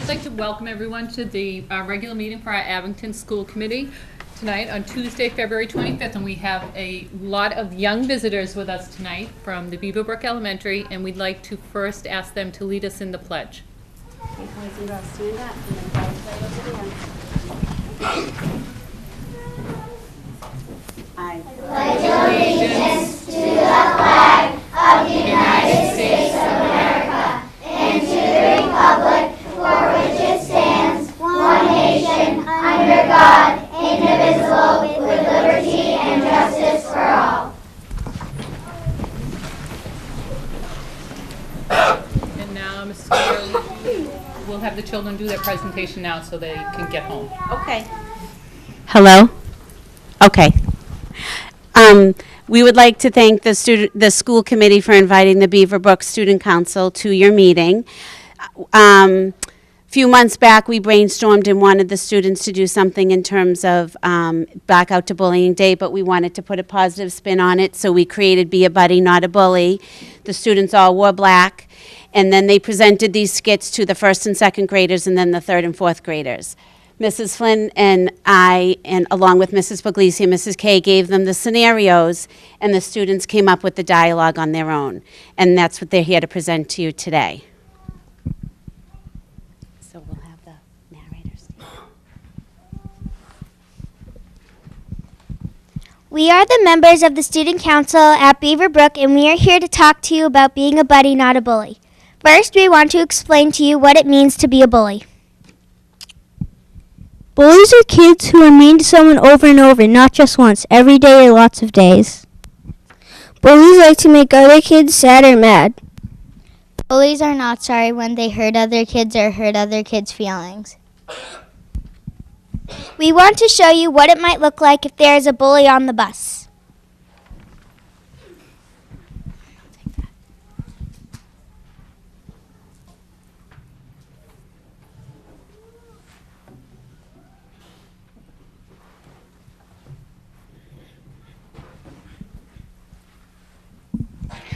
I'd like to welcome everyone to the regular meeting for our Abington School Committee tonight on Tuesday, February 25th, and we have a lot of young visitors with us tonight from the Beaverbrook Elementary, and we'd like to first ask them to lead us in the pledge. Okay, boys and girls, stand up and then guys right over there. I pledge allegiance to the flag of the United States of America and to the republic for which it stands, one nation, under God, indivisible, with liberty and justice for all. And now, Mrs. Carter, we'll have the children do their presentation now so they can get home. Okay. Hello? Okay. We would like to thank the school committee for inviting the Beaverbrook Student Council to your meeting. A few months back, we brainstormed and wanted the students to do something in terms of Back Out to Bullying Day, but we wanted to put a positive spin on it, so we created Be a Buddy, Not a Bully. The students all wore black, and then they presented these skits to the first and second graders and then the third and fourth graders. Mrs. Flynn and I, and along with Mrs. Puglisi and Mrs. Kay, gave them the scenarios, and the students came up with the dialogue on their own. And that's what they're here to present to you today. So we'll have the narrators. We are the members of the Student Council at Beaverbrook, and we are here to talk to you about being a buddy, not a bully. First, we want to explain to you what it means to be a bully. Bullies are kids who are mean to someone over and over, not just once, every day or lots of days. Bullies like to make other kids sad or mad. Bullies are not sorry when they hurt other kids or hurt other kids' feelings. We want to show you what it might look like if there is a bully on the bus.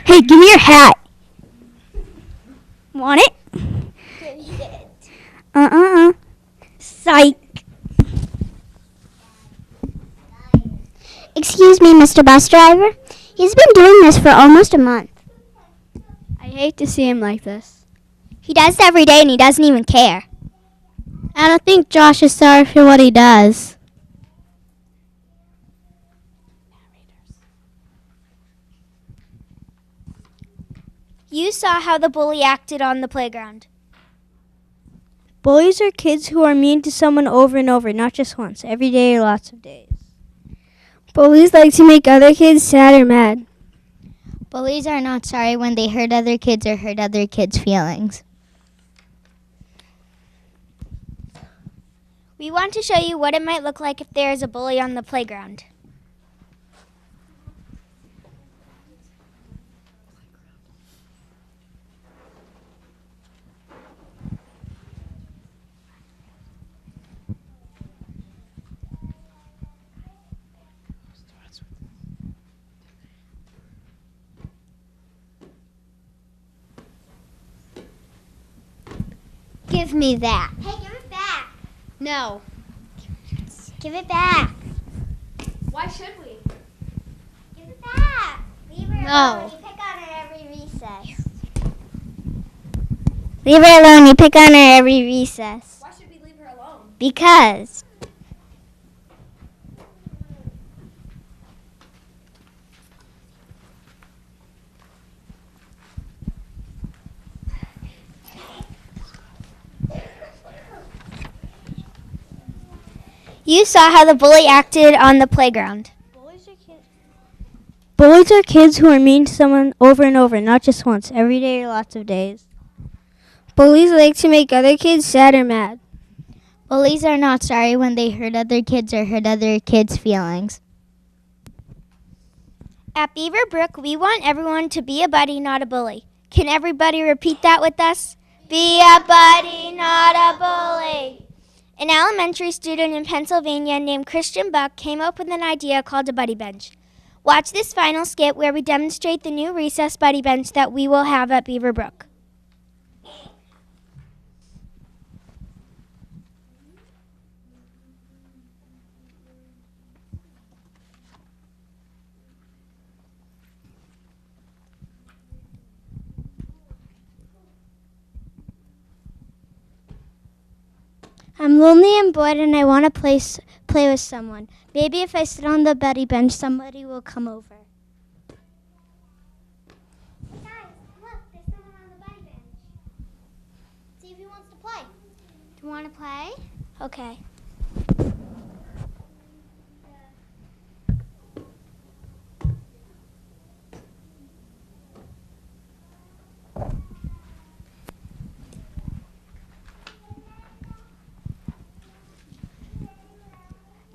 Hey, give me your hat. Want it? Psych. Excuse me, Mr. Bus Driver. He's been doing this for almost a month. I hate to see him like this. He does it every day and he doesn't even care. I don't think Josh is sorry for what he does. You saw how the bully acted on the playground. Bullies are kids who are mean to someone over and over, not just once, every day or lots of days. Bullies like to make other kids sad or mad. Bullies are not sorry when they hurt other kids or hurt other kids' feelings. We want to show you what it might look like if there is a bully on the playground. Give me that. Hey, give it back. No. Give it back. Why should we? Give it back. Leave her No. alone. You pick on her every recess. Leave her alone. You pick on her every recess. Why should we leave her alone? Because. You saw how the bully acted on the playground. Bullies are kids who are mean to someone over and over, not just once, every day or lots of days. Bullies like to make other kids sad or mad. Bullies are not sorry when they hurt other kids or hurt other kids' feelings. At Beaverbrook, we want everyone to be a buddy, not a bully. Can everybody repeat that with us? Be a buddy, not a bully. An elementary student in Pennsylvania named Christian Buck came up with an idea called a buddy bench. Watch this final skit where we demonstrate the new recess buddy bench that we will have at Beaverbrook. I'm lonely and bored and I want to play with someone. Maybe if I sit on the buddy bench, somebody will come over. Hey guys, look, there's someone on the buddy bench. See if he wants to play. Do you want to play? Okay.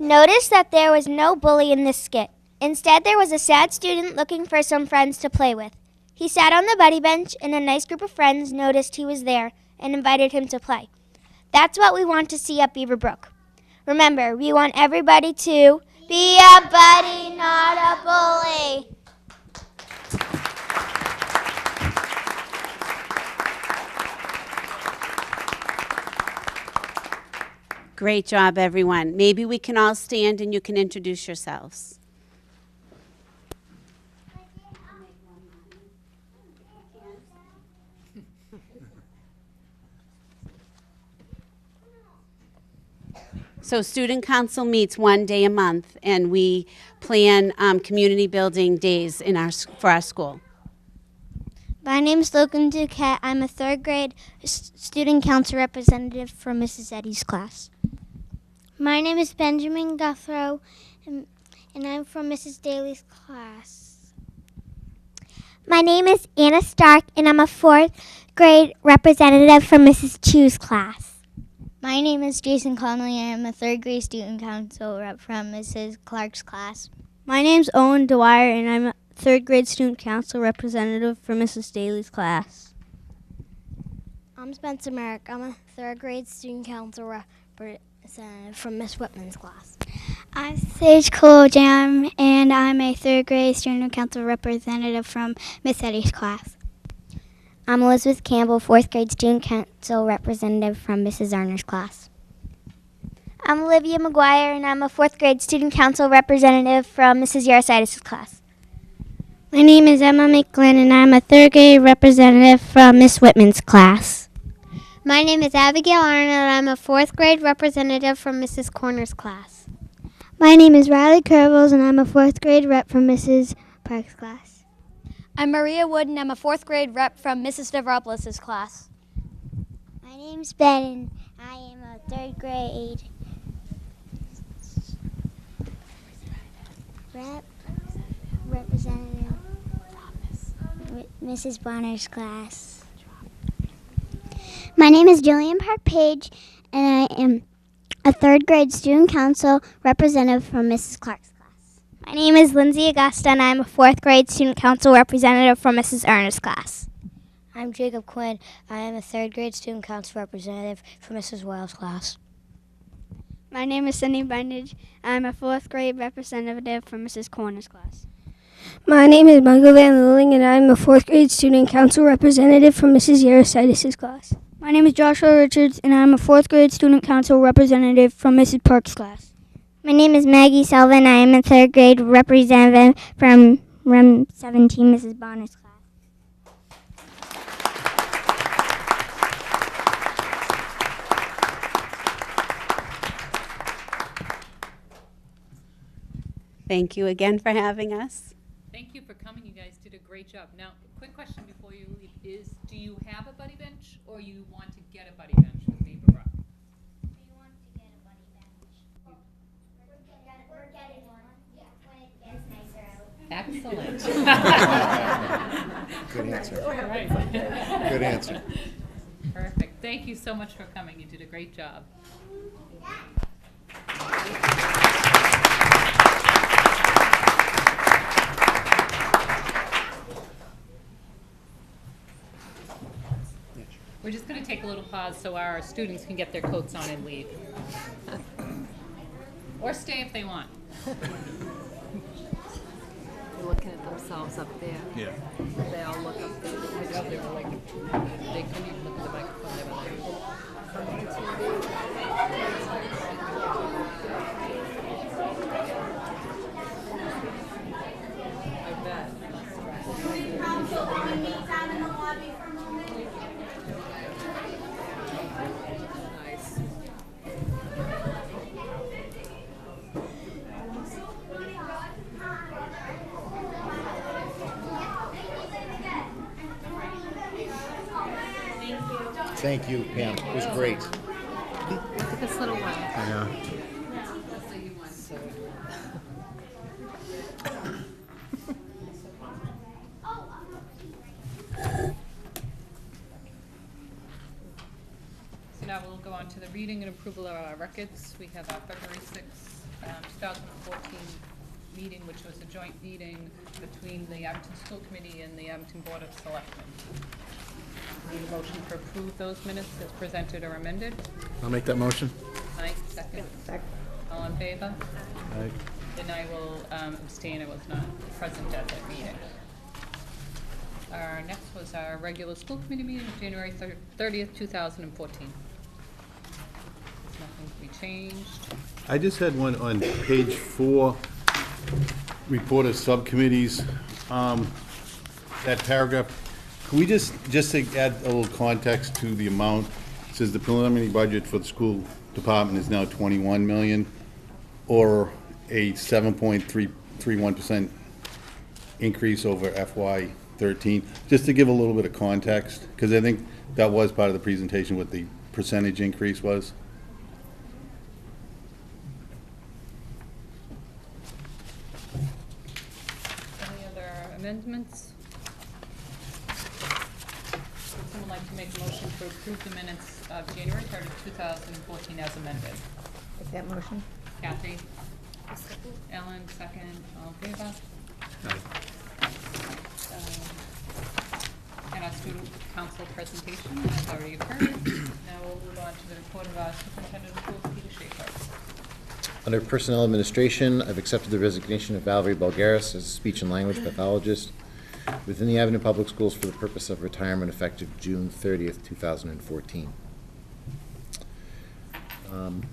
Notice that there was no bully in this skit. Instead, there was a sad student looking for some friends to play with. He sat on the buddy bench, and a nice group of friends noticed he was there and invited him to play. That's what we want to see at Beaverbrook. Remember, we want everybody to be a buddy, not a bully. Great job, everyone. Maybe we can all stand and you can introduce yourselves. So Student Council meets one day a month, and we plan community building days for our school. My name is Logan Duquette. I'm a third grade student council representative for Mrs. Eddy's class. My name is Benjamin Guthrow, and I'm from Mrs. Daly's class. My name is Anna Stark, and I'm a fourth grade representative for Mrs. Chu's class. My name is Jason Connolly, and I'm a third grade student council rep from Mrs. Clark's class. My name's Owen Dwyer, and I'm a third grade student council representative for Mrs. Daly's class. I'm Spencer Merrick. I'm a third grade student council representative from Miss Whitman's class. I'm Sage Colojam, and I'm a third grade student council representative from Miss Eddy's class. I'm Elizabeth Campbell, fourth grade student council representative from Mrs. Arner's class. I'm Olivia McGuire, and I'm a fourth grade student council representative from Mrs. Yarositis' class. My name is Emma McGlynn, and I'm a third grade representative from Miss Whitman's class. My name is Abigail Arnold, and I'm a fourth grade representative from Mrs. Corner's class. My name is Riley Curvels, and I'm a fourth grade rep from Mrs. Park's class. I'm Maria Wood, and I'm a fourth grade rep from Mrs. Stavropoulos' class. My name's Ben, and I am a third grade representative with Mrs. Bonner's class. My name is Jillian Park Page, and I am a third grade student council representative from Mrs. Clark's class. My name is Lindsay Augusta, and I'm a fourth grade student council representative from Mrs. Ernest's class. I'm Jacob Quinn. I am a third grade student council representative for Mrs. Wells' class. My name is Cindy Bindage. I'm a fourth grade representative from Mrs. Corner's class. My name is Michael Van Lilling, and I'm a fourth grade student council representative from Mrs. Yarositis' class. My name is Joshua Richards, and I'm a fourth grade student council representative from Mrs. Park's class. My name is Maggie Sullivan. I am a third grade representative from Room 17, Mrs. Bonner's class. Thank you again for having us. Thank you for coming. You guys did a great job. Now, quick question before you leave is, do you have a buddy bench, or you want to get a buddy bench with Beaverbrook? We want to get a buddy bench. We're getting one. Yeah, when it gets nicer out. Excellent. Good answer. All right. Good answer. Perfect. Thank you so much for coming. You did a great job. We're just going to take a little pause so our students can get their coats on and leave. Or stay if they want. They're looking at themselves up there. Yeah. They all look up there. I know they were like, they couldn't even look at the microphone. They were like, I bet. Nice. Thank you, Pam. It was great. Look at this little one. I know. So now we'll go on to the reading and approval of our records. We have our February 6th, 2014 meeting, which was a joint meeting between the Abington School Committee and the Abington Board of Selectmen. Need a motion to approve those minutes as presented or amended. I'll make that motion. Mike, second. All in favor? Aye. Then I will abstain. I was not present at that meeting. Our next was our regular school committee meeting, January 30th, 2014. Nothing to be changed. I just had one on page 4, report of subcommittees. That paragraph, can we just to add a little context to the amount? It says the preliminary budget for the school department is now $21 million, or a 7.331% increase over FY13. Just to give a little bit of context, because I think that was part of the presentation, what the percentage increase was. Any other amendments? Would someone like to make a motion to approve the minutes of January 30th, 2014 as amended? Make that motion. Kathy? Ellen, second. All in favor? And our student council presentation has already occurred. Now we'll move on to the report of our superintendent of schools, Peter Schaefer. Under Personnel Administration, I've accepted the resignation of Valerie Bulgaris as a speech and language pathologist within the Abington Public Schools for the purpose of retirement effective June 30th, 2014.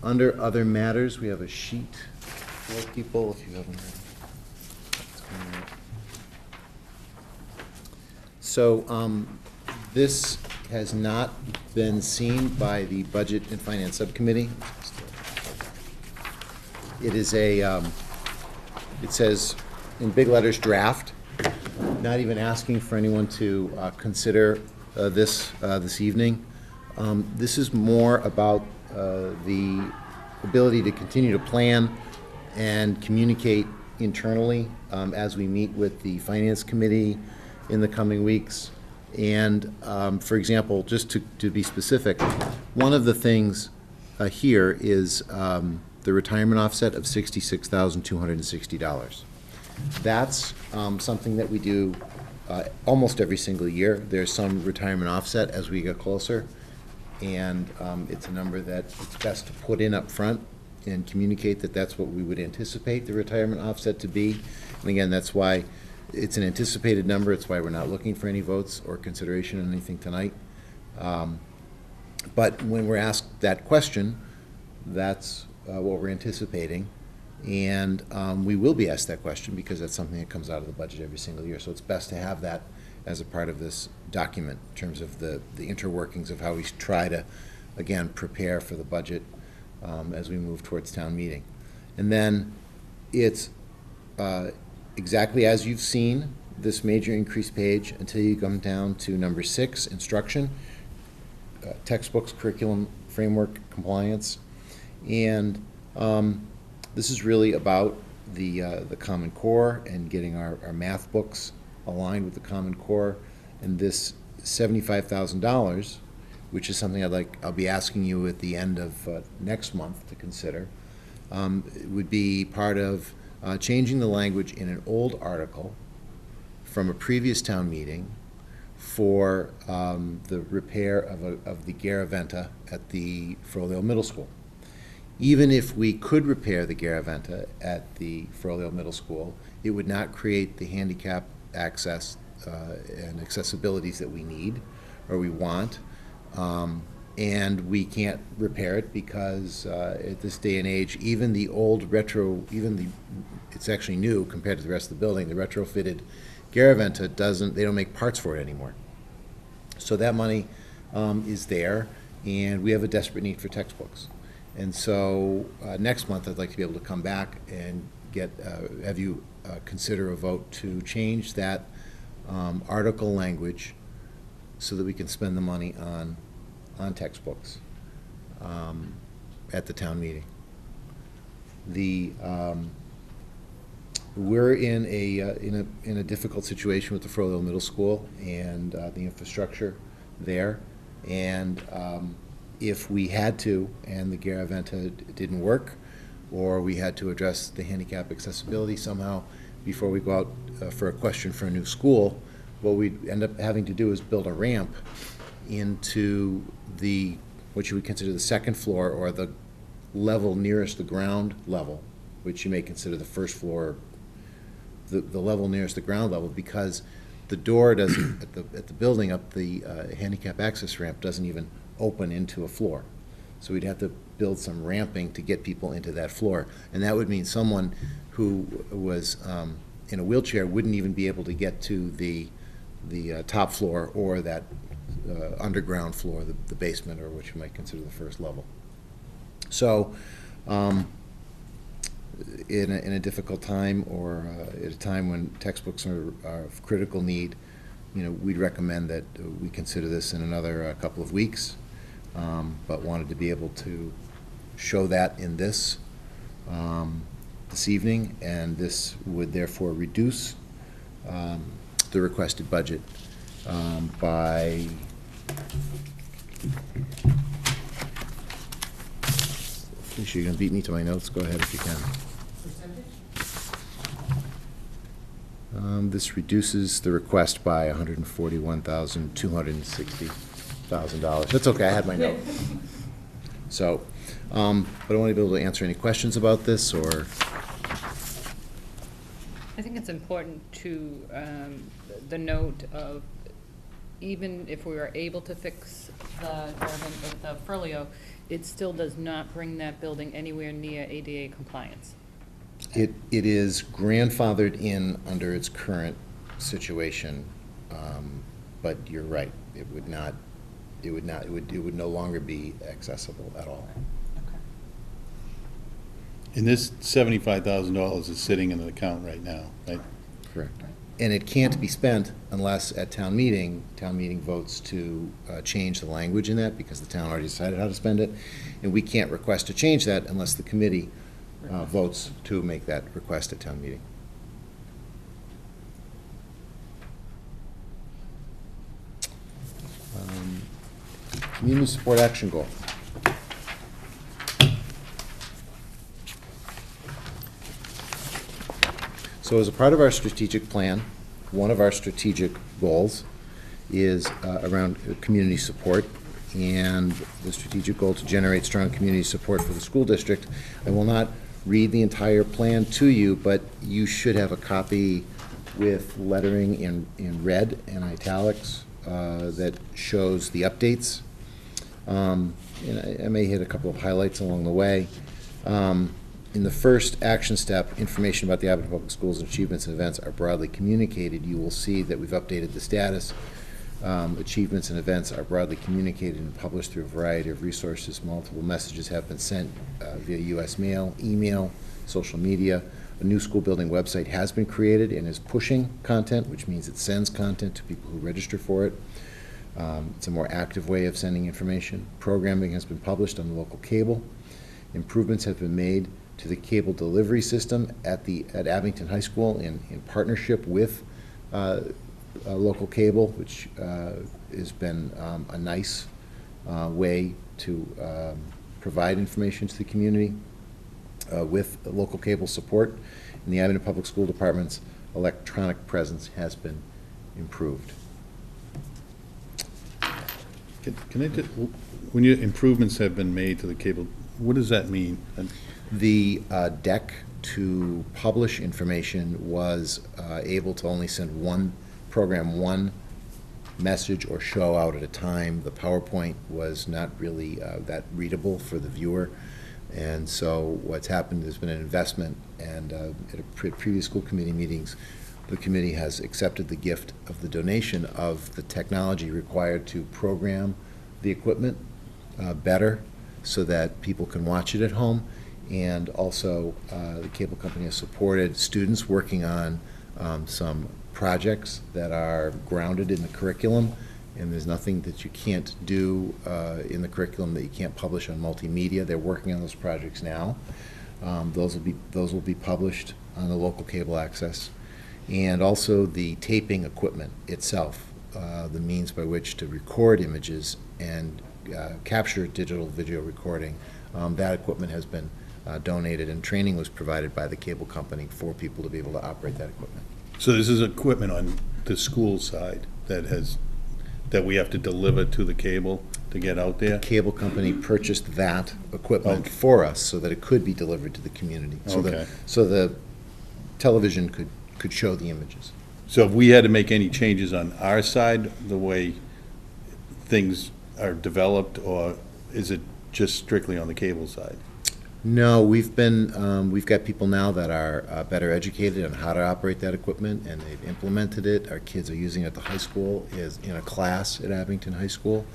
Under other matters, we have a sheet for people, if you haven't read. So this has not been seen by the Budget and Finance Subcommittee. It is a, it says in big letters, draft, not even asking for anyone to consider this evening. This is more about the ability to continue to plan and communicate internally as we meet with the Finance Committee in the coming weeks. And for example, just to be specific, one of the things here is the retirement offset of $66,260. That's something that we do almost every single year. There's some retirement offset as we get closer, and it's a number that it's best to put in up front and communicate that that's what we would anticipate the retirement offset to be. And again, that's why it's an anticipated number. It's why we're not looking for any votes or consideration on anything tonight. But when we're asked that question, that's what we're anticipating. And we will be asked that question because that's something that comes out of the budget every single year. So it's best to have that as a part of this document in terms of the interworkings of how we try to, again, prepare for the budget as we move towards town meeting. And then it's exactly as you've seen this major increase page until you come down to number 6, instruction, textbooks, curriculum, framework, compliance. And this is really about the Common Core and getting our math books aligned with the Common Core. And this $75,000, which is something I'll be asking you at the end of next month to consider, would be part of changing the language in an old article from a previous town meeting for the repair of the Garaventa at the Froley Middle School. Even if we could repair the Garaventa at the Froley Middle School, it would not create the handicap access and accessibilities that we need or we want. And we can't repair it because at this day and age, even the old retro, it's actually new compared to the rest of the building, the retrofitted Garaventa they don't make parts for it anymore. So that money is there, and we have a desperate need for textbooks. And so next month, I'd like to be able to come back and have you consider a vote to change that article language so that we can spend the money on on textbooks at the town meeting. We're in a difficult situation with the Frollo Middle School and the infrastructure there. And if we had to, and the Garaventa didn't work, or we had to address the handicap accessibility somehow before we go out for a question for a new school, what we'd end up having to do is build a ramp into what you would consider the second floor, or the level nearest the ground level, which you may consider the first floor, the level nearest the ground level, because the door doesn't, at the building up, the handicap access ramp doesn't even open into a floor. So we'd have to build some ramping to get people into that floor. And that would mean someone who was in a wheelchair wouldn't even be able to get to the top floor, or that underground floor, the basement, or what you might consider the first level. So in a difficult time, or at a time when textbooks are of critical need, we'd recommend that we consider this in another couple of weeks, but wanted to be able to show that in this evening, and this would therefore reduce the requested budget by you're going to beat me to my notes. Go ahead if you can. This reduces the request by $141,260,000. That's okay. I had my note. So, but I want to be able to answer any questions about this, or. I think it's important to the note of, even if we were able to fix the Frollo, it still does not bring that building anywhere near ADA compliance. It is grandfathered in under its current situation, but you're right. It would no longer be accessible at all. Okay. And this $75,000 is sitting in an account right now, right? Correct. And it can't be spent unless at town meeting votes to change the language in that, because the town already decided how to spend it. And we can't request to change that unless the committee votes to make that request at town meeting. Community support action goal. So as a part of our strategic plan, one of our strategic goals is around community support, and the strategic goal to generate strong community support for the school district. I will not read the entire plan to you, but you should have a copy with lettering in red and italics that shows the updates. And I may hit a couple of highlights along the way. In the first action step, information about the Abington Public Schools and achievements and events are broadly communicated. You will see that we've updated the status. Achievements and events are broadly communicated and published through a variety of resources. Multiple messages have been sent via U.S. mail, email, social media. A new school building website has been created and is pushing content, which means it sends content to people who register for it. It's a more active way of sending information. Programming has been published on the local cable. Improvements have been made to the cable delivery system at Abington High School in partnership with local cable, which has been a nice way to provide information to the community with local cable support. And the Abington Public School Department's electronic presence has been improved. Can I just, when your improvements have been made to the cable, what does that mean? The deck to publish information was able to only send one message or show out at a time. The PowerPoint was not really that readable for the viewer. And so what's happened, there's been an investment, and at previous school committee meetings, the committee has accepted the gift of the donation of the technology required to program the equipment better so that people can watch it at home. And also the cable company has supported students working on some projects that are grounded in the curriculum and there's nothing that you can't do in the curriculum that you can't publish on multimedia. They're working on those projects now. Those will be published on the local cable access. And also the taping equipment itself, the means by which to record images and capture digital video recording. That equipment has been donated, and training was provided by the cable company for people to be able to operate that equipment. So this is equipment on the school side that we have to deliver to the cable to get out there? The cable company purchased that equipment for us so that it could be delivered to the community. So the television could show the images. So if we had to make any changes on our side, the way things are developed, or is it just strictly on the cable side? No, we've got people now that are better educated on how to operate that equipment, and they've implemented it. Our kids are using it at the high school, is in a class at Abington High School.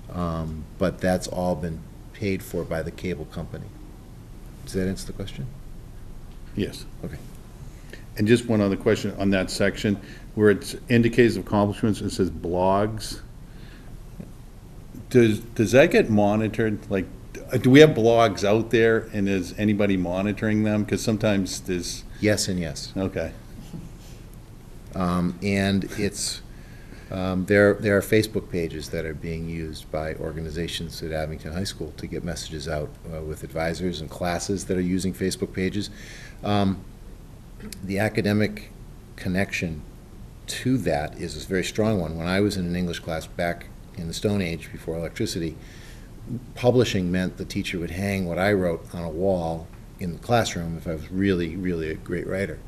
But that's all been paid for by the cable company. Does that answer the question? Yes. Okay. And just one other question on that section, where it indicates accomplishments, it says blogs. Does that get monitored? Like, do we have blogs out there, and is anybody monitoring them? Because sometimes there's... Yes and yes. Okay. And it's, there are Facebook pages that are being used by organizations at Abington High School to get messages out with advisors and classes that are using Facebook pages. The academic connection to that is a very strong one. When I was in an English class back in the Stone Age, before electricity, publishing meant the teacher would hang what I wrote on a wall in the classroom if I was really, really a great writer.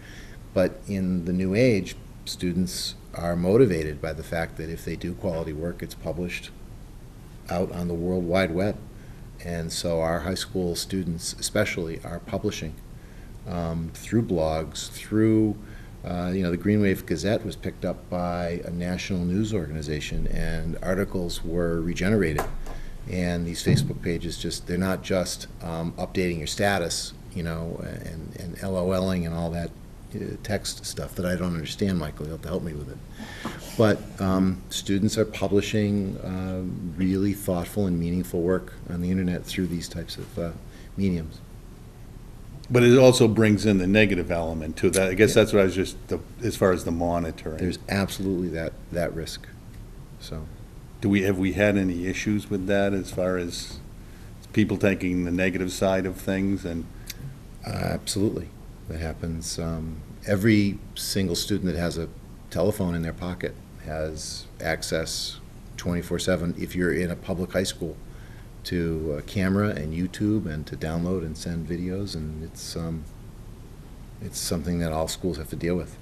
But in the new age, students are motivated by the fact that if they do quality work, it's published out on the World Wide Web. And so our high school students especially are publishing through blogs, through, the Green Wave Gazette was picked up by a national news organization, and articles were regenerated. And these Facebook pages they're not just updating your status, and LOLing and all that text stuff that I don't understand, Michael. You'll have to help me with it. But students are publishing really thoughtful and meaningful work on the internet through these types of mediums. But it also brings in the negative element to that. I guess that's what I was just, as far as the monitoring. There's absolutely that risk. So, have we had any issues with that as far as people taking the negative side of things? And absolutely, that happens. Every single student that has a telephone in their pocket has access 24/7. If you're in a public high school, to a camera and YouTube, and to download and send videos, and it's something that all schools have to deal with.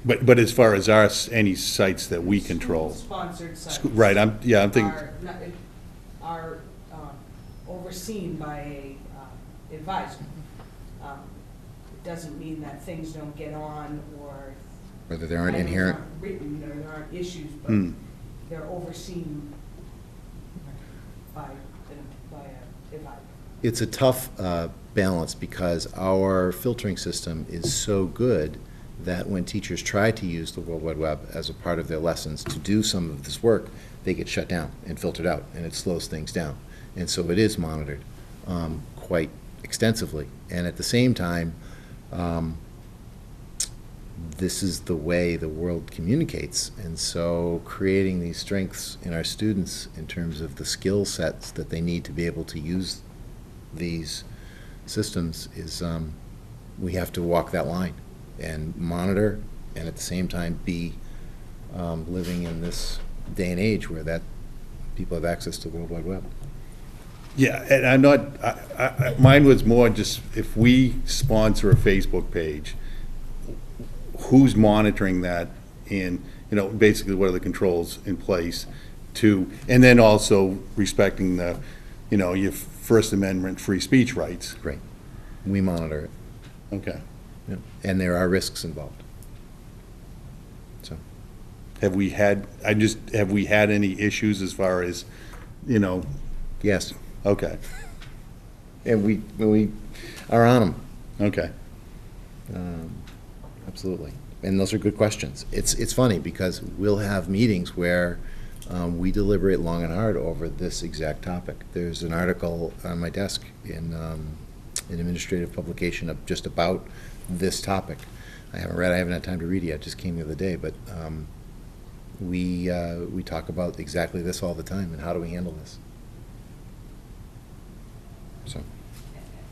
But as far as any sites that we control, sponsored sites, right? I'm thinking are overseen by a advisor. It doesn't mean that things don't get on, or whether there aren't inherent written, or there aren't issues, but they're overseen by an advisor. It's a tough balance, because our filtering system is so good that when teachers try to use the World Wide Web as a part of their lessons to do some of this work, they get shut down and filtered out, and it slows things down. And so it is monitored quite extensively. And at the same time, this is the way the world communicates. And so creating these strengths in our students in terms of the skill sets that they need to be able to use these systems is, we have to walk that line and monitor, and at the same time be living in this day and age where that people have access to the World Wide Web. Yeah, and I'm not, mine was more just, if we sponsor a Facebook page, who's monitoring that, and, basically what are the controls in place to, and then also respecting the, your First Amendment free speech rights. Right. We monitor it. Okay. Yeah. And there are risks involved. So. Have we had any issues as far as, Yes. Okay. And we are on them. Okay. Absolutely. And those are good questions. It's funny because we'll have meetings where we deliberate long and hard over this exact topic. There's an article on my desk in an administrative publication just about this topic. I haven't had time to read it yet, it just came the other day, but we talk about exactly this all the time, and how do we handle this? So.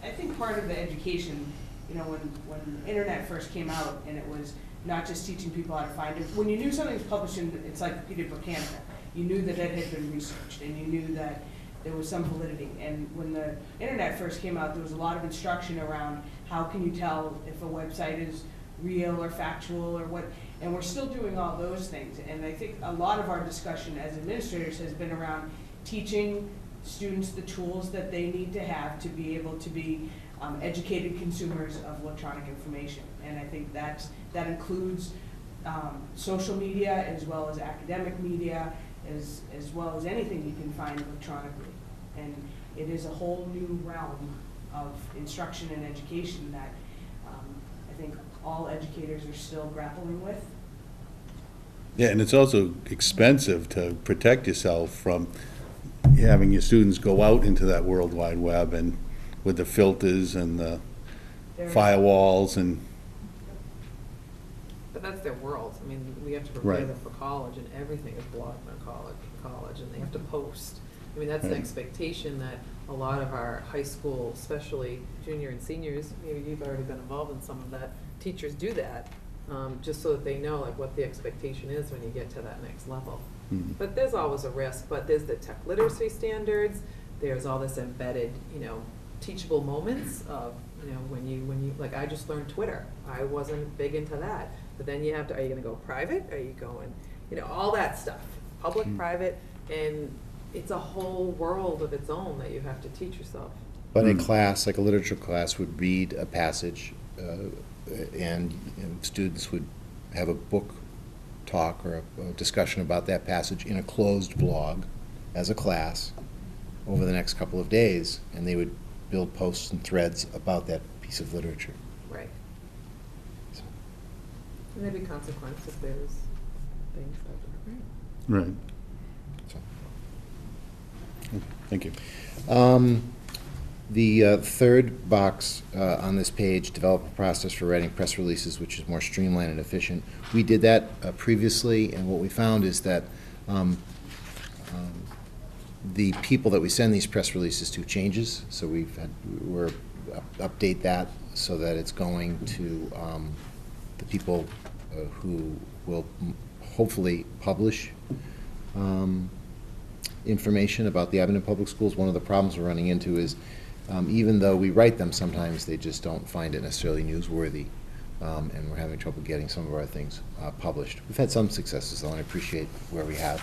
I think part of the education, you know, when the internet first came out, and it was not just teaching people how to find it. When you knew something was published in Encyclopedia Britannica, you knew that it had been researched, and you knew that there was some validity. And when the internet first came out, there was a lot of instruction around how can you tell if a website is real or factual or what, and we're still doing all those things. And I think a lot of our discussion as administrators has been around teaching students the tools that they need to have to be able to be educated consumers of electronic information. And I think that includes social media as well as academic media, as well as anything you can find electronically. And it is a whole new realm of instruction and education that I think all educators are still grappling with. Yeah, and it's also expensive to protect yourself from having your students go out into that World Wide Web and with the filters and the firewalls and. But that's their world. I mean, we have to prepare Right. them for college, and everything is blogged on college, and they have to post. I mean, that's the expectation that a lot of our high school, especially junior and seniors, maybe you've already been involved in some of that, teachers do that, just so that they know like what the expectation is when you get to that next level. Mhm. But there's always a risk, but there's the tech literacy standards, there's all this embedded, teachable moments of, when you, like I just learned Twitter. I wasn't big into that. But then you have to, are you gonna go private? Are you going, all that stuff, public, private, and it's a whole world of its own that you have to teach yourself. But a class, like a literature class, would read a passage, and students would have a book talk or a discussion about that passage in a closed blog as a class over the next couple of days, and they would build posts and threads about that piece of literature. Right. And there'd be consequence if there's things that Right. So. Thank you. The third box on this page, develop a process for writing press releases which is more streamlined and efficient. We did that previously, and what we found is that the people that we send these press releases to changes, so we're update that so that it's going to the people who will hopefully publish information about the Abington Public Schools. One of the problems we're running into is even though we write them, sometimes they just don't find it necessarily newsworthy, and we're having trouble getting some of our things published. We've had some successes, though, and I appreciate where we have.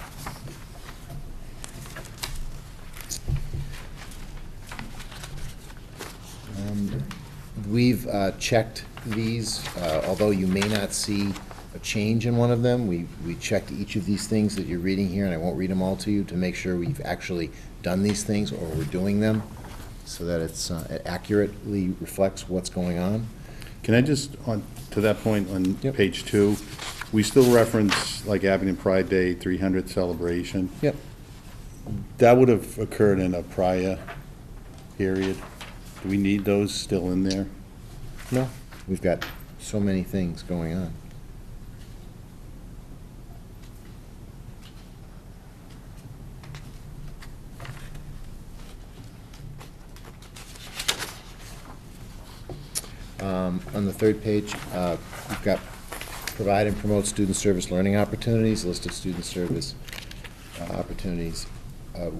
We've checked these, although you may not see a change in one of them. We checked each of these things that you're reading here, and I won't read them all to you, to make sure we've actually done these things or we're doing them so that it accurately reflects what's going on. Can I just, to that point on page 2, we still reference like Abington Pride Day 300th celebration. Yep. That would have occurred in a prior period. Do we need those still in there? No. We've got so many things going on. On the third page, we've got provide and promote student service learning opportunities. List of student service opportunities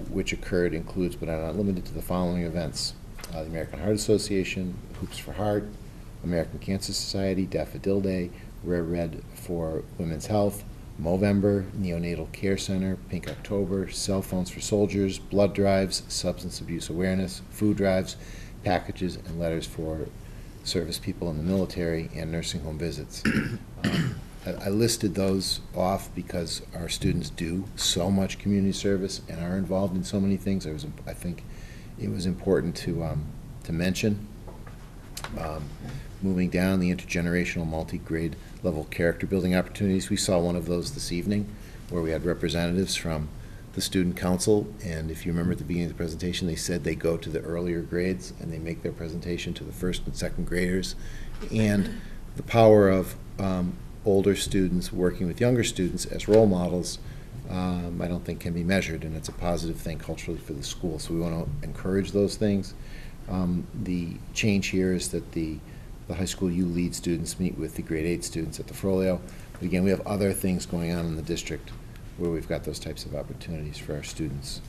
which occurred includes but are not limited to the following events: the American Heart Association, Hoops for Heart, American Cancer Society, Daffodil Day, Rare Red for Women's Health, Movember, Neonatal Care Center, Pink October, Cell Phones for Soldiers, blood drives, substance abuse awareness, food drives, packages and letters for service people in the military, and nursing home visits. I listed those off because our students do so much community service and are involved in so many things. I think it was important to mention. Moving down, the intergenerational multi-grade level character building opportunities. We saw one of those this evening where we had representatives from the student council, and if you remember at the beginning of the presentation, they said they go to the earlier grades and they make their presentation to the first and second graders. And the power of older students working with younger students as role models, I don't think can be measured, and it's a positive thing culturally for the school. So we want to encourage those things. The change here is that the high school U lead students meet with the grade 8 students at the Frollo. But again, we have other things going on in the district where we've got those types of opportunities for our students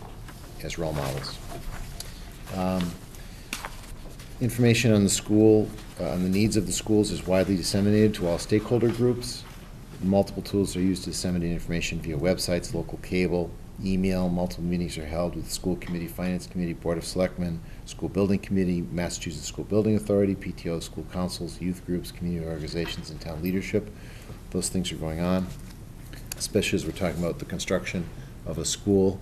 as role models. Information on the school, on the needs of the schools is widely disseminated to all stakeholder groups. Multiple tools are used to disseminate information via websites, local cable, email. Multiple meetings are held with the school committee, finance committee, board of selectmen, school building committee, Massachusetts School Building Authority, PTO, school councils, youth groups, community organizations, and town leadership. Those things are going on, especially as we're talking about the construction of a school.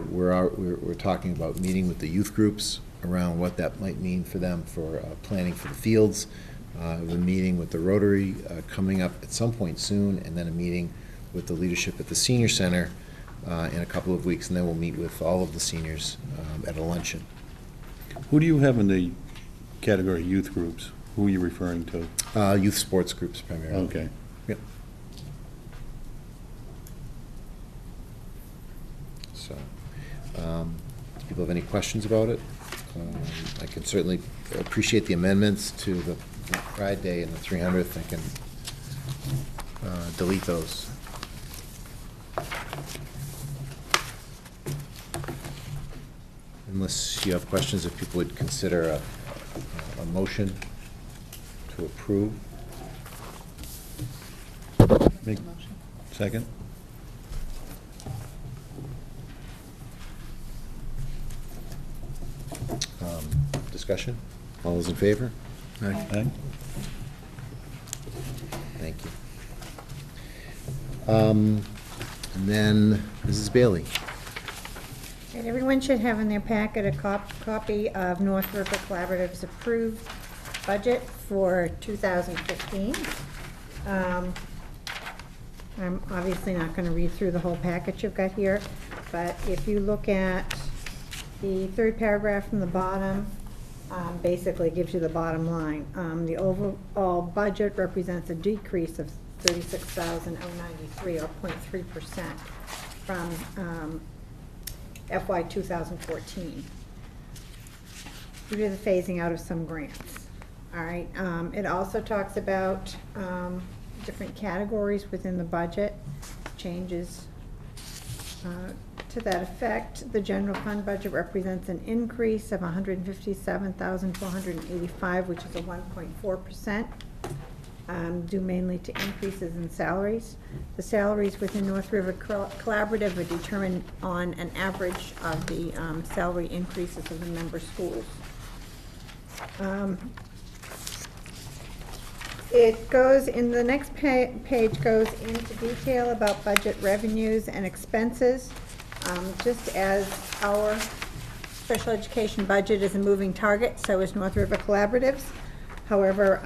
We're talking about meeting with the youth groups around what that might mean for them for planning for the fields. The meeting with the Rotary coming up at some point soon, and then a meeting with the leadership at the Senior Center in a couple of weeks, and then we'll meet with all of the seniors at a luncheon. Who do you have in the category youth groups? Who are you referring to? Youth sports groups primarily. Okay. Yep. So, do people have any questions about it? I can certainly appreciate the amendments to the Pride Day and the 300th. I can delete those. Unless you have questions, if people would consider a motion to approve. Make second. Discussion? All those in favor? Aye. Thank you. And then Mrs. Bailey. And everyone should have in their packet a copy of North River Collaborative's approved budget for 2015. I'm obviously not going to read through the whole packet you've got here, but if you look at the third paragraph from the bottom, basically gives you the bottom line. The overall budget represents a decrease of $36,093, or 0.3%, from FY 2014 due to the phasing out of some grants. All right. It also talks about different categories within the budget, changes to that effect. The general fund budget represents an increase of $157,485, which is a 1.4%, due mainly to increases in salaries. The salaries within North River Collaborative are determined on an average of the salary increases of the member schools. It goes in the next page goes into detail about budget revenues and expenses. Just as our special education budget is a moving target, so is North River Collaboratives. However,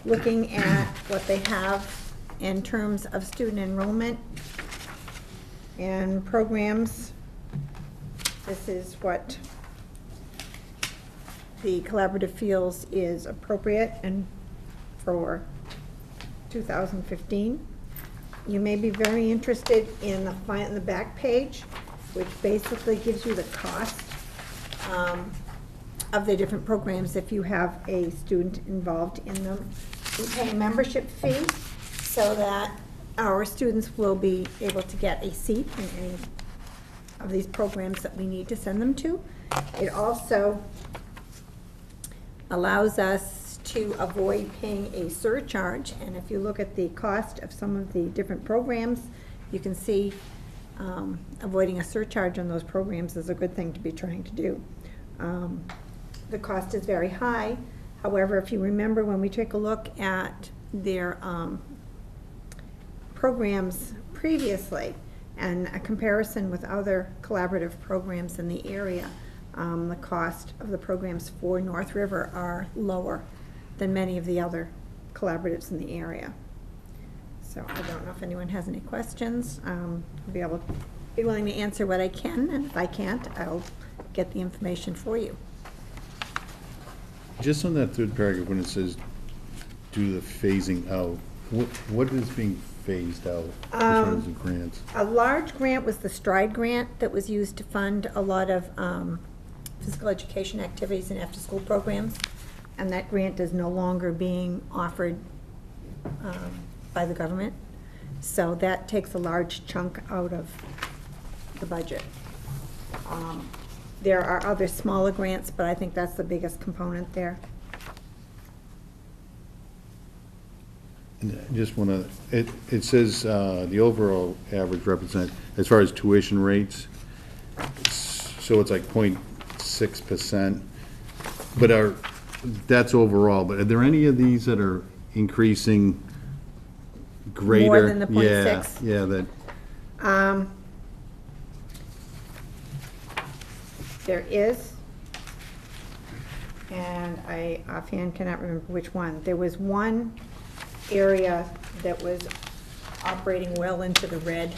looking at what they have in terms of student enrollment and programs, this is what the collaborative feels is appropriate and for 2015. You may be very interested in the back page, which basically gives you the cost of the different programs if you have a student involved in them. We pay a membership fee so that our students will be able to get a seat in any of these programs that we need to send them to. It also allows us to avoid paying a surcharge, and if you look at the cost of some of the different programs, you can see avoiding a surcharge on those programs is a good thing to be trying to do. The cost is very high. However, if you remember when we take a look at their programs previously and a comparison with other collaborative programs in the area, the cost of the programs for North River are lower than many of the other collaboratives in the area. So I don't know if anyone has any questions. I'll be willing to answer what I can, and if I can't, I'll get the information for you. Just on that third paragraph, when it says do the phasing out, what is being phased out in terms of grants? A large grant was the STRIDE grant that was used to fund a lot of physical education activities and after-school programs, and that grant is no longer being offered by the government. So that takes a large chunk out of the budget. There are other smaller grants, but I think that's the biggest component there. And I just want to, it says the overall average represent, as far as tuition rates, so it's like 0.6%, but that's overall, but are there any of these that are increasing greater? More than the 0.6? Yeah, that. There is, and I offhand cannot remember which one. There was one area that was operating well into the red,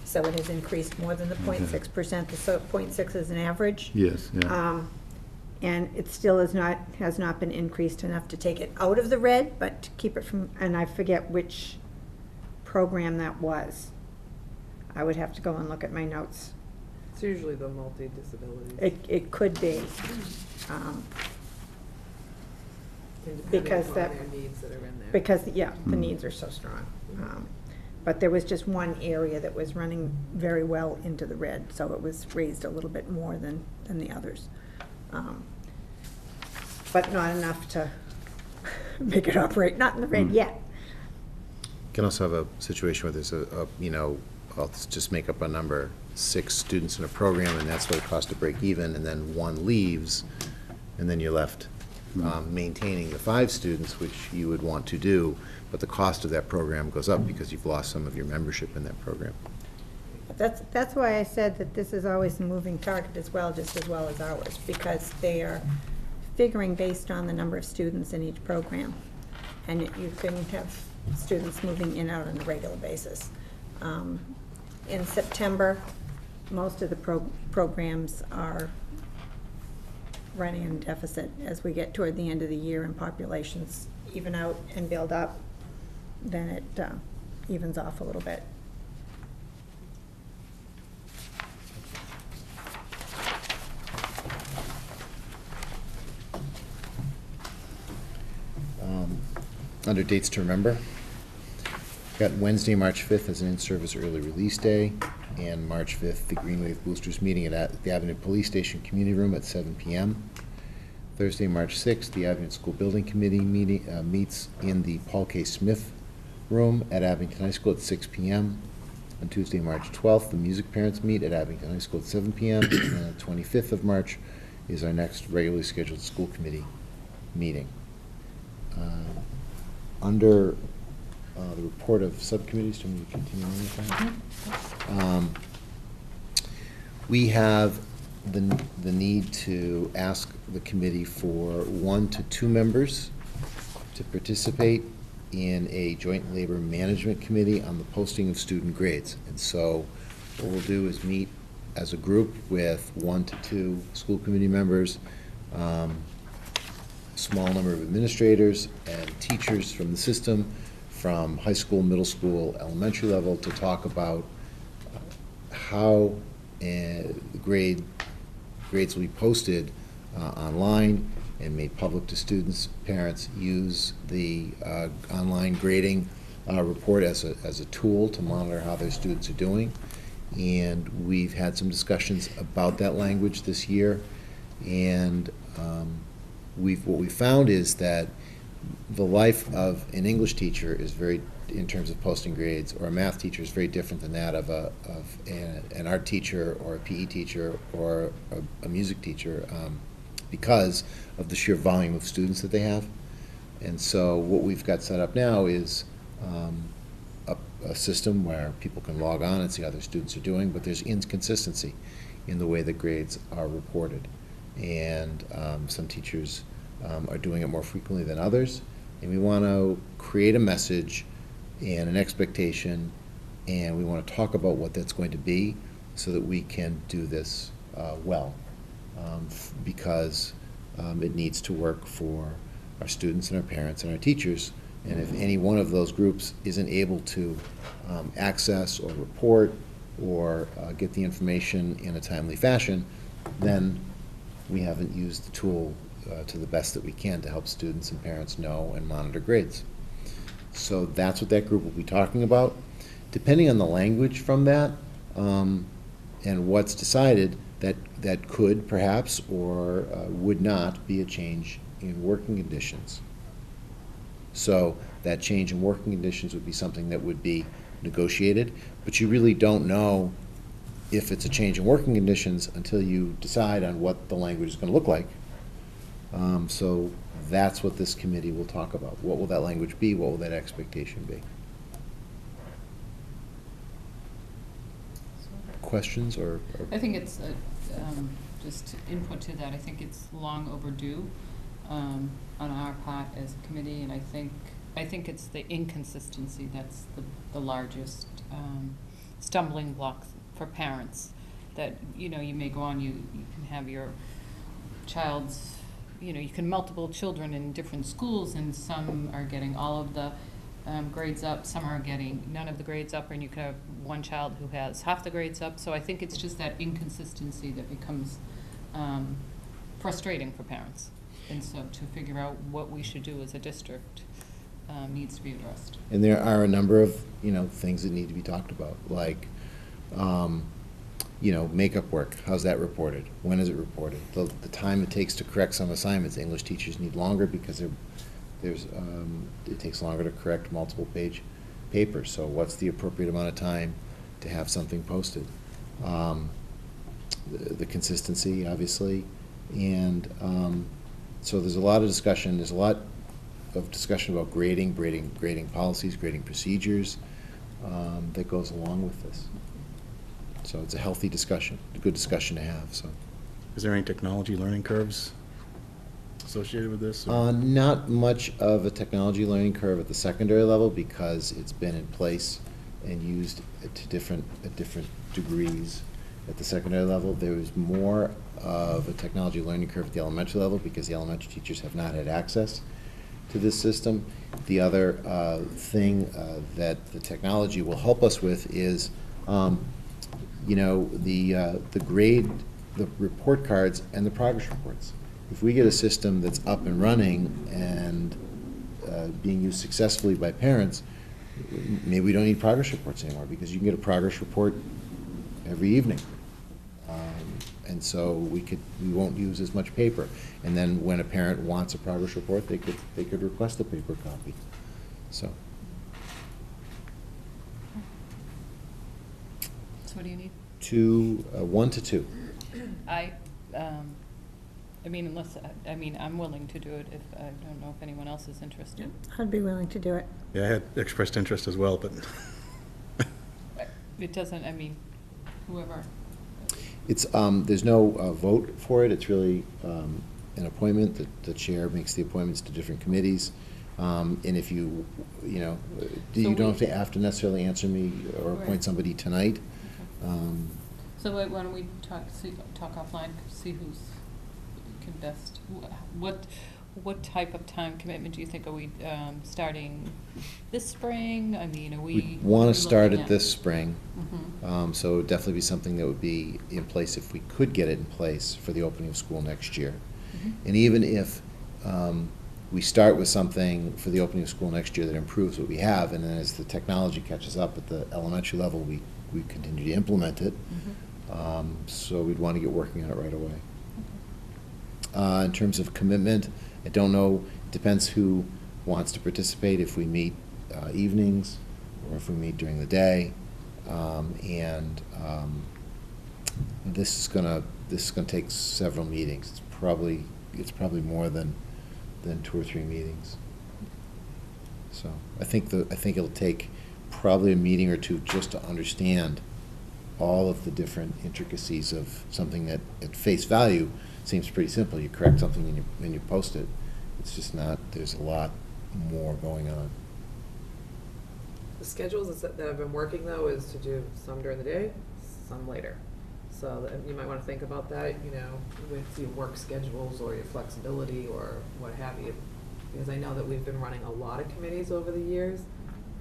so it has increased more than the 0.6%. The 0.6 is an average. Yes, yeah. And it still has not been increased enough to take it out of the red, but to keep it from, and I forget which program that was. I would have to go and look at my notes. It's usually the multi-disabilities. It could be. Because on that, their needs that are in there. because, yeah, the needs are so strong. But there was just one area that was running very well into the red, so it was raised a little bit more than the others. But not enough to make it operate, not in the red yet. You can also have a situation where there's I'll just make up a number, 6 students in a program, and that's what it costs to break even, and then 1 leaves, and then you're left maintaining the 5 students, which you would want to do, but the cost of that program goes up because you've lost some of your membership in that program. That's why I said that this is always a moving target as well, just as well as ours, because they are figuring based on the number of students in each program. And you can have students moving in and out on a regular basis. In September, most of the programs are running in deficit. As we get toward the end of the year and populations even out and build up, then it evens off a little bit. Under dates to remember, got Wednesday, March 5th as an in-service early release day, and March 5th, the Green Wave Boosters meeting at the Abington Police Station Community Room at 7 p.m. Thursday, March 6th, the Abington School Building Committee meets in the Paul K. Smith Room at Abington High School at 6 p.m. On Tuesday, March 12th, the music parents meet at Abington High School at 7 p.m. And then the 25th of March is our next regularly scheduled school committee meeting. Under the report of subcommittees, do we continue on with that? We have the need to ask the committee for 1 to 2 members to participate in a joint labor management committee on the posting of student grades. And so what we'll do is meet as a group with 1 to 2 school committee members, small number of administrators and teachers from the system, from high school, middle school, elementary level, to talk about how grades will be posted online and made public to students. Parents use the online grading report as a tool to monitor how their students are doing. And we've had some discussions about that language this year. And what we found is that the life of an English teacher is very, in terms of posting grades, or a math teacher is very different than that of an art teacher or a PE teacher or a music teacher, because of the sheer volume of students that they have. And so what we've got set up now is a system where people can log on and see how their students are doing, but there's inconsistency in the way the grades are reported. And some teachers are doing it more frequently than others. And we want to create a message and an expectation, and we want to talk about what that's going to be so that we can do this well, because it needs to work for our students and our parents and our teachers. And if any one of those groups isn't able to access or report or get the information in a timely fashion, then we haven't used the tool to the best that we can to help students and parents know and monitor grades. So that's what that group will be talking about. Depending on the language from that and what's decided, that could perhaps or would not be a change in working conditions. So that change in working conditions would be something that would be negotiated, but you really don't know if it's a change in working conditions until you decide on what the language is going to look like. So that's what this committee will talk about. What will that language be? What will that expectation be? Questions or I think it's just input to that. I think it's long overdue on our part as a committee, and I think it's the inconsistency that's the largest stumbling block for parents. That you may go on, you can have your child's, you can multiple children in different schools, and some are getting all of the grades up, some are getting none of the grades up, and you could have one child who has half the grades up. So I think it's just that inconsistency that becomes frustrating for parents. And so to figure out what we should do as a district needs to be addressed. And there are a number of, things that need to be talked about, like, makeup work. How's that reported? When is it reported? The time it takes to correct some assignments. English teachers need longer because it takes longer to correct multiple page papers. So what's the appropriate amount of time to have something posted? The consistency, obviously, and so there's a lot of discussion. There's a lot of discussion about grading policies, grading procedures that goes along with this. So it's a healthy discussion, a good discussion to have. So, is there any technology learning curves associated with this? Not much of a technology learning curve at the secondary level because it's been in place and used at different degrees. At the secondary level, there is more of a technology learning curve at the elementary level because the elementary teachers have not had access to this system. The other thing that the technology will help us with is, the grade, the report cards, and the progress reports. If we get a system that's up and running and being used successfully by parents, maybe we don't need progress reports anymore because you can get a progress report every evening. And so we won't use as much paper. And then when a parent wants a progress report, they could request a paper copy. So. So what do you need? 1 to 2. I'm willing to do it if, I don't know if anyone else is interested. I'd be willing to do it. Yeah, I had expressed interest as well, but It doesn't, whoever. It's, there's no vote for it. It's really an appointment. The chair makes the appointments to different committees. And if you don't have to necessarily answer me or appoint somebody tonight. So why don't we talk offline, see who's can best, what type of time commitment do you think? Are we starting this spring? Are we want to start it this spring? spring. Mm-hmm. So it would definitely be something that would be in place if we could get it in place for the opening of school next year. Mm-hmm. And even if we start with something for the opening of school next year that improves what we have, and then as the technology catches up at the elementary level, we continue to implement it. Mm-hmm. So we'd want to get working on it right away. In terms of commitment, I don't know, it depends who wants to participate, if we meet evenings or if we meet during the day. This is gonna take several meetings. It's probably more than 2 or 3 meetings. So I think it'll take probably a meeting or two just to understand all of the different intricacies of something that at face value seems pretty simple. You correct something and you post it. It's just not. There's a lot more going on. The schedules that have been working though is to do some during the day, some later. So you might want to think about that, you know, with your work schedules or your flexibility or what have you. Because I know that we've been running a lot of committees over the years,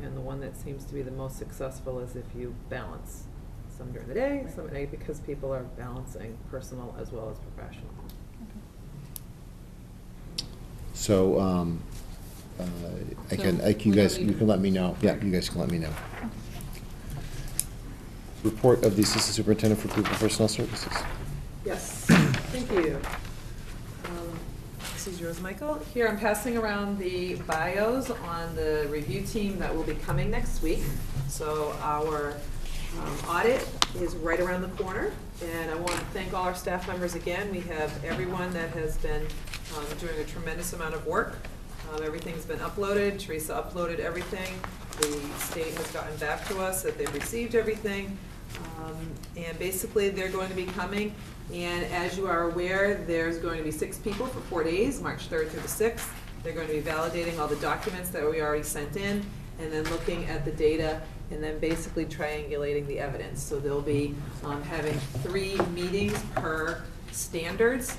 and the one that seems to be the most successful is if you balance some during the day, some at night, because people are balancing personal as well as professional. So, you can let me know. Yeah, you guys can let me know. Report of the Assistant Superintendent for People Personnel Services. Yes, thank you. This is yours, Michael. Here I'm passing around the bios on the review team that will be coming next week. So our audit is right around the corner, and I want to thank all our staff members again. We have everyone that has been doing a tremendous amount of work. Everything's been uploaded. Teresa uploaded everything. The state has gotten back to us that they've received everything. And basically they're going to be coming, and as you are aware, there's going to be 6 people for 4 days, March 3rd through the 6th. They're going to be validating all the documents that we already sent in, and then looking at the data, and then basically triangulating the evidence. So they'll be having 3 meetings per standards,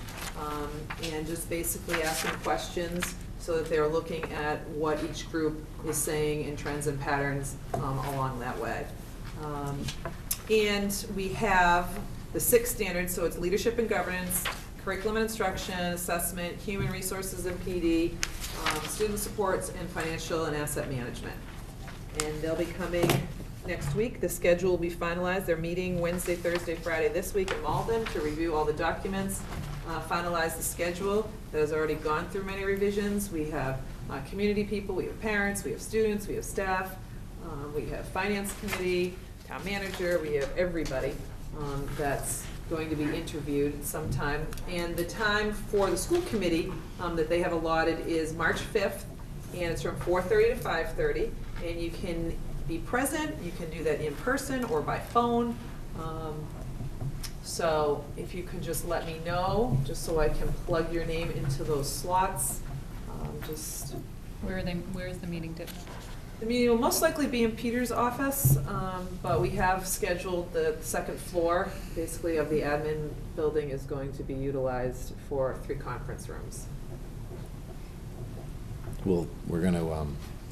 and just basically asking questions so that they're looking at what each group is saying in trends and patterns along that way. And we have the 6 standards, so it's leadership and governance, curriculum and instruction, assessment, human resources and PD, student supports, and financial and asset management. And they'll be coming next week. The schedule will be finalized. They're meeting Wednesday, Thursday, Friday this week in Malden to review all the documents, finalize the schedule that has already gone through many revisions. We have community people, we have parents, we have students, we have staff, we have finance committee, town manager, we have everybody that's going to be interviewed sometime. And the time for the school committee that they have allotted is March 5th, and it's from 4:30 to 5:30. And you can be present, you can do that in person or by phone. So if you can just let me know, just so I can plug your name into those slots. Where is the meeting? The meeting will most likely be in Peter's office, but we have scheduled the 2nd floor, basically, of the admin building is going to be utilized for 3 conference rooms. We're going to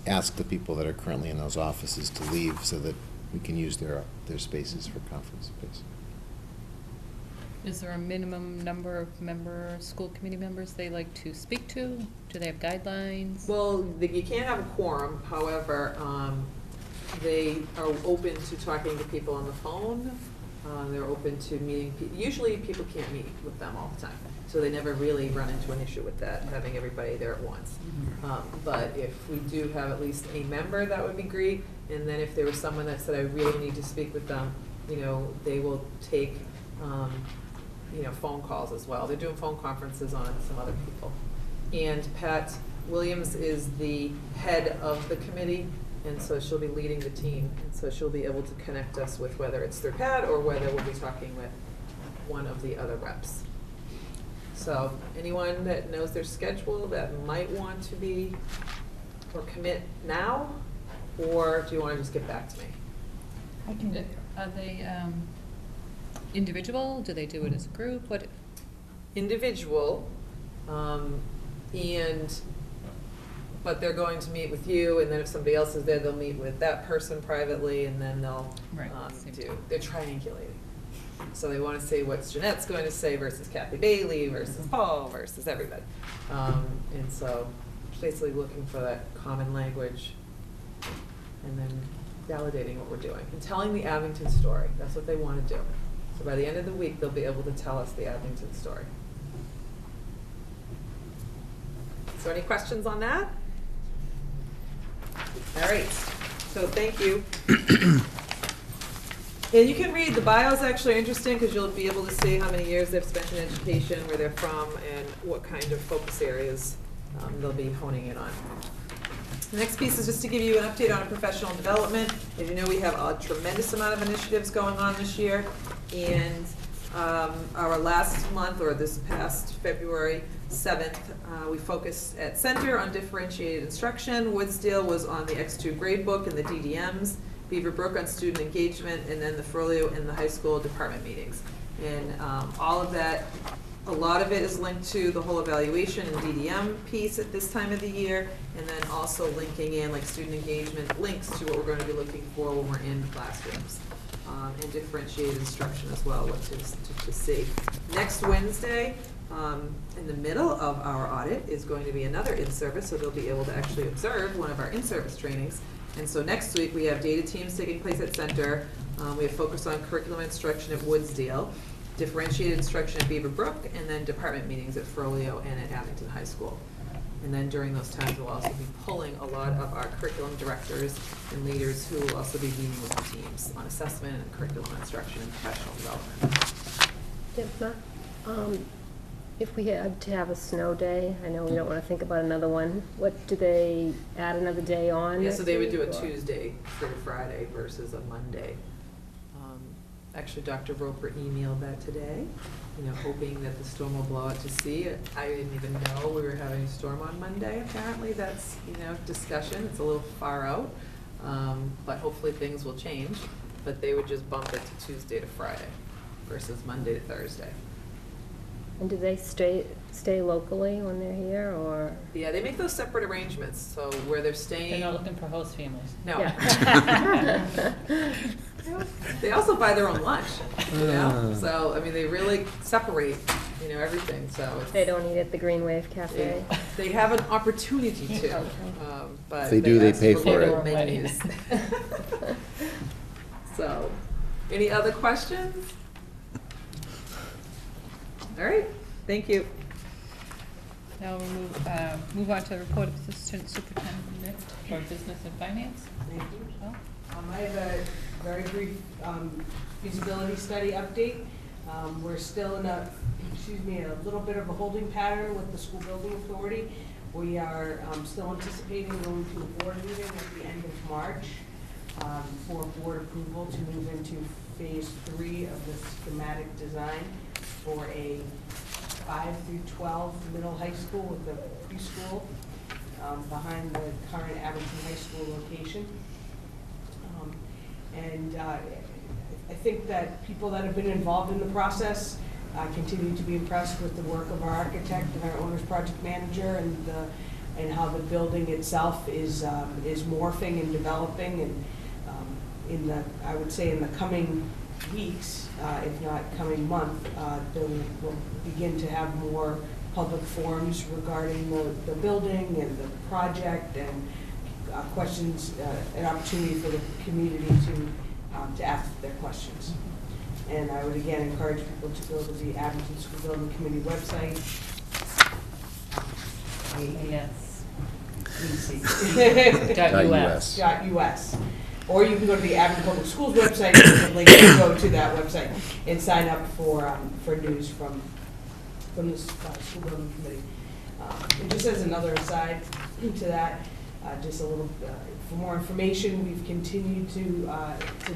ask the people that are currently in those offices to leave so that we can use their spaces for conference space. Is there a minimum number of school committee members they like to speak to? Do they have guidelines? Well, you can't have a quorum, however, they are open to talking to people on the phone. They're open to meeting, usually people can't meet with them all the time, so they never really run into an issue with that, having everybody there at once. But if we do have at least a member, that would be great, and then if there was someone that said, I really need to speak with them, you know, they will take phone calls as well. They're doing phone conferences on some other people. And Pat Williams is the head of the committee, and so she'll be leading the team, and so she'll be able to connect us with whether it's through Pat or whether we'll be talking with one of the other reps. So anyone that knows their schedule that might want to be or commit now, or do you want to just get back to me? I can. Are they individual? Do they do it as a group? What? Individual, but they're going to meet with you, and then if somebody else is there, they'll meet with that person privately, and then they'll they're triangulating. So they want to say what Jeanette's going to say versus Kathy Bailey versus Paul versus everybody. And so basically looking for that common language and then validating what we're doing and telling the Abington story. That's what they want to do. So by the end of the week, they'll be able to tell us the Abington story. So any questions on that? All right, so thank you. And you can read, the bio's actually interesting because you'll be able to see how many years they've spent in education, where they're from, and what kind of focus areas they'll be honing in on. The next piece is just to give you an update on professional development. As you know, we have a tremendous amount of initiatives going on this year, and our last month, or this past February, 7th, we focused at Center on differentiated instruction. Woodsdale was on the X2 gradebook and the DDMs. Beaverbrook on student engagement, and then the Furlio and the high school department meetings. And all of that, a lot of it is linked to the whole evaluation and DDM piece at this time of the year, and then also linking in like student engagement links to what we're going to be looking for when we're in classrooms. And differentiated instruction as well, what to see. Next Wednesday, in the middle of our audit, is going to be another in-service, so they'll be able to actually observe one of our in-service trainings. And so next week, we have data teams taking place at Center. We have focus on curriculum instruction at Woodsdale, differentiated instruction at Beaverbrook, and then department meetings at Furlio and at Abington High School. And then during those times, we'll also be pulling a lot of our curriculum directors and leaders who will also be meeting with the teams on assessment and curriculum instruction and professional development. If we had to have a snow day, I know we don't want to think about another one, what, do they add another day on? Yeah, so they would do a Tuesday through Friday versus a Monday. Actually, Dr. Roper emailed that today, hoping that the storm will blow out to sea. I didn't even know we were having a storm on Monday. Apparently, that's, discussion. It's a little far out, but hopefully things will change. But they would just bump it to Tuesday to Friday versus Monday to Thursday. And do they stay locally when they're here, or? Yeah, they make those separate arrangements, so where they're staying. They're not looking for host families. No. Yeah. They also buy their own lunch, so, I mean, they really separate, everything, so. They don't eat at the Green Wave Cafe? They have an opportunity to, but. If they do, they pay for it. Menus. So, any other questions? All right, thank you. Now we move on to the report of Assistant Superintendent for Business and Finance. Thank you. Michelle? I have a very brief feasibility study update. We're still in a little bit of a holding pattern with the school building authority. We are still anticipating going to a board meeting at the end of March for board approval to move into phase 3 of the schematic design for a 5 through 12 middle high school with a preschool behind the current Abington High School location. I think that people that have been involved in the process continue to be impressed with the work of our architect and our owner's project manager, and how the building itself is morphing and developing. And I would say in the coming weeks, if not coming month, we'll begin to have more public forums regarding the building and the project, and questions, an opportunity for the community to ask their questions. And I would again encourage people to go to the Abington School Building Committee website. Yes. .us. Or you can go to the Abington Public Schools website, there's a link to go to that website and sign up for news from the School Building Committee. And just as another aside to that, just a little, for more information, we've continued to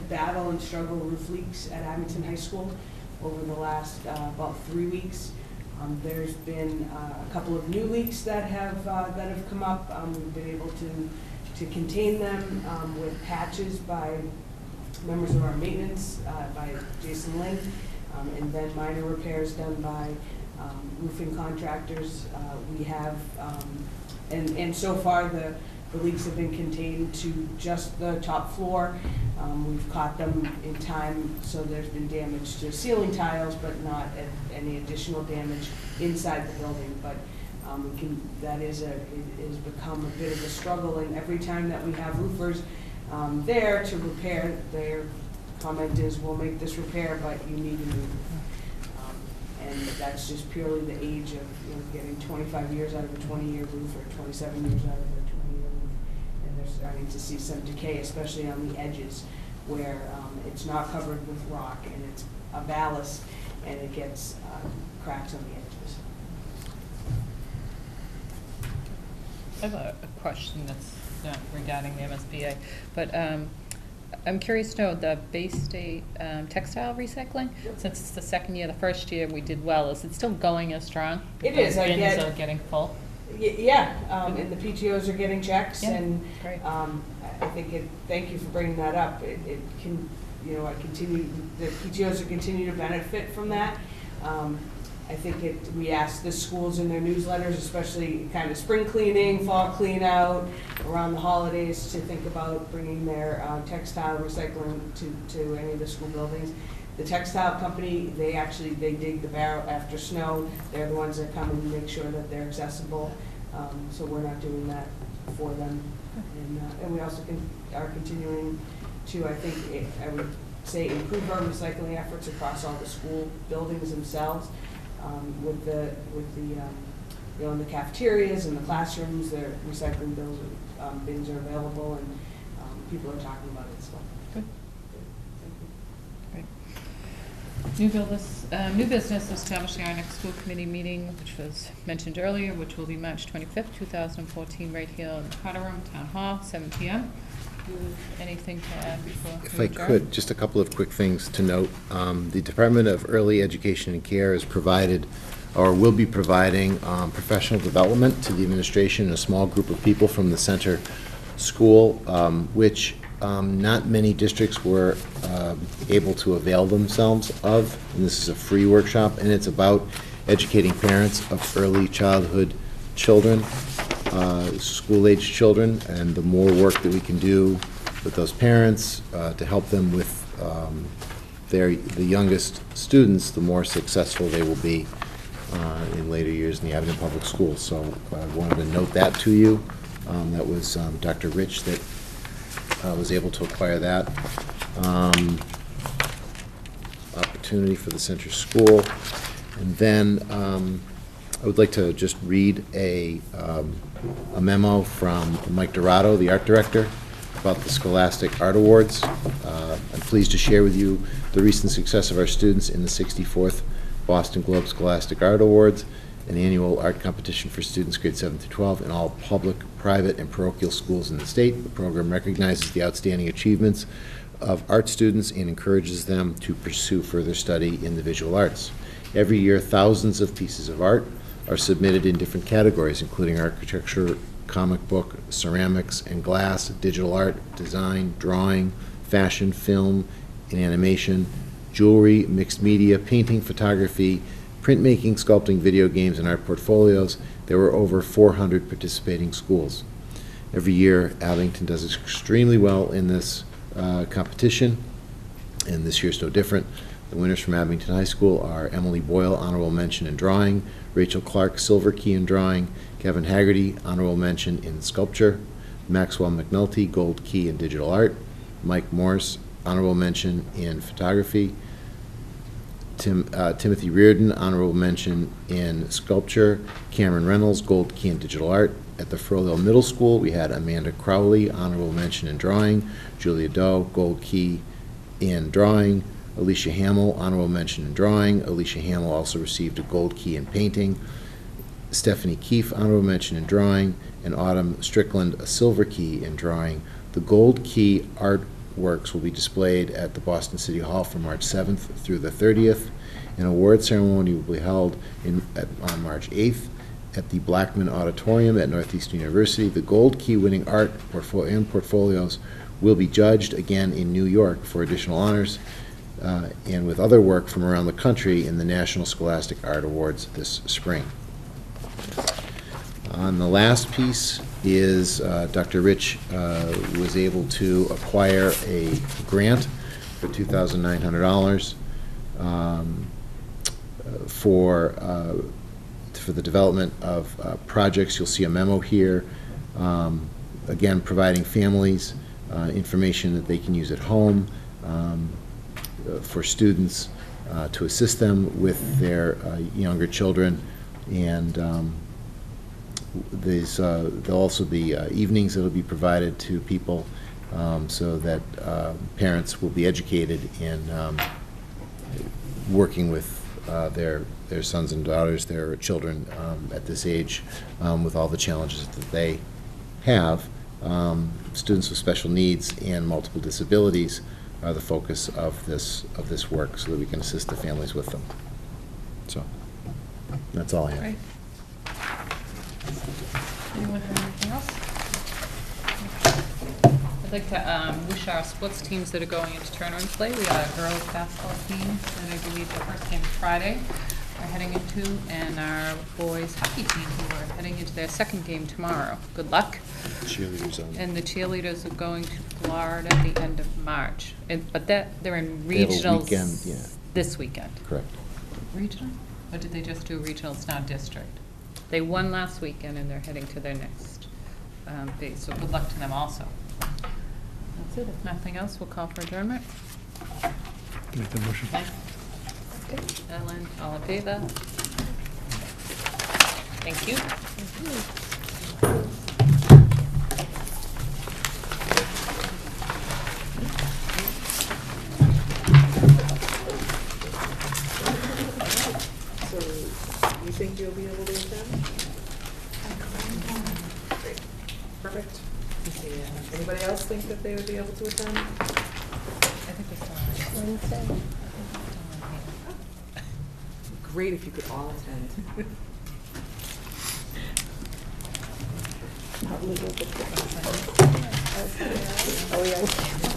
battle and struggle roof leaks at Abington High School over the last about 3 weeks. There's been a couple of new leaks that have come up. We've been able to contain them with patches by members of our maintenance, by Jason Lynn, and then minor repairs done by roofing contractors. We have, and so far the leaks have been contained to just the top floor. We've caught them in time, so there's been damage to ceiling tiles, but not any additional damage inside the building. But it has become a bit of a struggle, and every time that we have roofers there to repair, their comment is, we'll make this repair, but you need a new roof. And that's just purely the age of getting 25 years out of a 20-year roof, or 27 years out of a 20-year roof. And they're starting to see some decay, especially on the edges, where it's not covered with rock, and it's a ballast, and it gets cracks on the edges. I have a question that's not regarding the MSBA, but I'm curious to know the Bay State textile recycling, since it's the second year, the first year we did well, is it still going as strong? It is. Those bins are getting full? Yeah, and the PTOs are getting checks, Yeah, and great. I think thank you for bringing that up. It can, the PTOs are continue to benefit from that. I think we ask the schools in their newsletters, especially kind of spring cleaning, fall clean out, around the holidays, to think about bringing their textile recycling to any of the school buildings. The textile company, they dig the barrel after snow. They're the ones that come and make sure that they're accessible. So we're not doing that for them. And we also are continuing to, I think, I would say, improve our recycling efforts across all the school buildings themselves. With the in the cafeterias and the classrooms, their recycling bins are available, and people are talking about it. So. Good. Great. New business, establishing our next school committee meeting, which was mentioned earlier, which will be March 25th, 2014, right here in the Carter Room, Town Hall, 7 p.m. Anything to add before? If I could, just a couple of quick things to note. The Department of Early Education and Care has provided, or will be providing, professional development to the administration and a small group of people from the center school, which not many districts were able to avail themselves of. And this is a free workshop, and it's about educating parents of early childhood children, school-age children, and the more work that we can do with those parents to help them with the youngest students, the more successful they will be in later years in the Abington Public Schools. So I wanted to note that to you. That was Dr. Rich that was able to acquire that opportunity for the center school. And then I would like to just read a memo from Mike Dorado, the art director, about the Scholastic Art Awards. I'm pleased to share with you the recent success of our students in the 64th Boston Globe Scholastic Art Awards, an annual art competition for students grades 7 through 12 in all public, private, and parochial schools in the state. The program recognizes the outstanding achievements of art students and encourages them to pursue further study in the visual arts. Every year, thousands of pieces of art are submitted in different categories, including architecture, comic book, ceramics and glass, digital art, design, drawing, fashion, film, and animation, jewelry, mixed media, painting, photography, printmaking, sculpting, video games, and art portfolios. There were over 400 participating schools. Every year, Abington does extremely well in this competition, and this year's no different. The winners from Abington High School are Emily Boyle, honorable mention in drawing, Rachel Clark, silver key in drawing, Kevin Haggerty, honorable mention in sculpture, Maxwell McNulty, gold key in digital art, Mike Morse, honorable mention in photography, Timothy Reardon, honorable mention in sculpture, Cameron Reynolds, gold key in digital art. At the Frohill Middle School, we had Amanda Crowley, honorable mention in drawing, Julia Doe, gold key in drawing, Alicia Hamill, honorable mention in drawing. Alicia Hamill also received a gold key in painting. Stephanie Keefe, honorable mention in drawing, and Autumn Strickland, a silver key in drawing. The gold key artworks will be displayed at the Boston City Hall from March 7th through the 30th. An award ceremony will be held on March 8th at the Blackman Auditorium at Northeastern University. The gold key winning art and portfolios will be judged again in New York for additional honors, and with other work from around the country in the National Scholastic Art Awards this spring. On the last piece is Dr. Rich was able to acquire a grant for $2,900 for the development of projects. You'll see a memo here, again providing families information that they can use at home for students to assist them with their younger children, and there'll also be evenings that will be provided to people so that parents will be educated in working with their sons and daughters, their children at this age, with all the challenges that they have, students with special needs and multiple disabilities are the focus of this work, so that we can assist the families with them. So, that's all I have. Great. Anyone have anything else? I'd like to wish our sports teams that are going into tournament play. We got a girls basketball team that I believe the first game Friday are heading into, and our boys hockey team who are heading into their second game tomorrow. Good luck. Cheerleaders on. And the cheerleaders are going to Florida at the end of March. But they're in They have a regionals weekend, yeah. this weekend. Correct. Regional? Or did they just do regionals, not district? They won last weekend and they're heading to their next phase, so good luck to them also. That's it. If nothing else, we'll call for adjournment. Make the motion. Okay. Ellen, all in favor? Thank you. So, you think you'll be able to attend? Great. Perfect. Yeah. Anybody else think that they would be able to attend? I think we're still on Wednesday. Great if you could all attend. Oh, yeah.